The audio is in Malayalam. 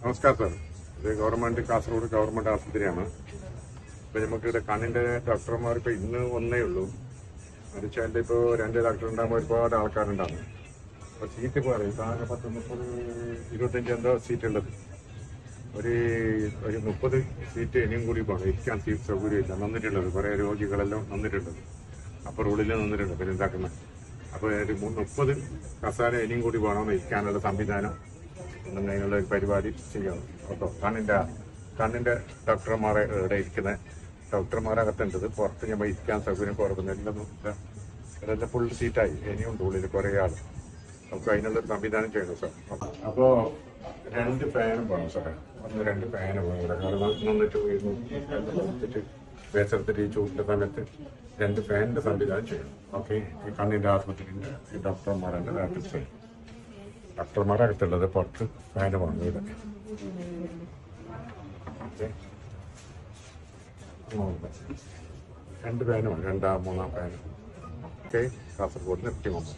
നമസ്കാരം സാർ. ഇത് ഗവൺമെന്റ് കാസർഗോഡ് ഗവൺമെന്റ് ആശുപത്രിയാണ്. ഇപ്പൊ നമുക്കിവിടെ കണ്ണിന്റെ ഡോക്ടർമാർ ഇപ്പൊ ഇന്ന് ഒന്നേ ഉള്ളൂ. മരിച്ചാൽ ഇപ്പോ 2 ഡോക്ടർ ഉണ്ടാകുമ്പോൾ ഒരുപാട് ആൾക്കാരുണ്ടാകും. അപ്പൊ സീറ്റ് പറയും ആകെ 10-25 എന്തോ സീറ്റ് ഉള്ളത്. ഒരു 30 സീറ്റ് ഇനിയും കൂടി പോകണം. ഇരിക്കാൻ സീറ്റ് സൗകര്യമില്ല. നന്നിട്ടുള്ളത് കുറെ രോഗികളെല്ലാം നന്നിട്ടുള്ളത്. അപ്പൊ റോഡിൽ നന്നിട്ടുണ്ട്. പിന്നെ എന്താക്കുന്നത്? അപ്പൊ ഒരു 30 കസാര ഇനിയും കൂടി വേണമെന്ന് ഇരിക്കാനുള്ള സംവിധാനം എന്നുള്ള ഒരു പരിപാടി ചെയ്യണം കേട്ടോ. കണ്ണിന്റെ ഡോക്ടർമാരെ ഇവിടെ ഇരിക്കുന്ന ഡോക്ടർമാരകത്തുണ്ടത്. പുറത്ത് ഞാൻ ഇരിക്കാൻ സൗകര്യം കുറവുന്നില്ല. ഇതെല്ലാം ഫുൾ സീറ്റായി. ഇനിയുണ്ട് ഉള്ളിൽ കുറെ ആൾ. നമുക്ക് അതിനുള്ള സംവിധാനം ചെയ്യണം സാർ. അപ്പോ 2 ഫാനും വേണം സാറേ. 2 ഫാന് വേണം ഇവിടെ. കാരണം നിന്നിട്ട് വേസരത്തിൽ ഈ ചൂടിന്റെ സമയത്ത് 2 ഫാനിന്റെ സംവിധാനം ചെയ്യണം. ഓക്കെ. ഈ കണ്ണിന്റെ ആശുപത്രിന്റെ ഡോക്ടർമാരുടെ ഡോക്ടർമാരകത്തുള്ളത് പുറത്ത് ഫാന് വേണം ഇവിടെ. ഓക്കെ. 2 ഫാന് വേണം. 2-3 ഫാന്. ഓക്കെ. കാസർഗോഡ് നിർത്തി പോകും.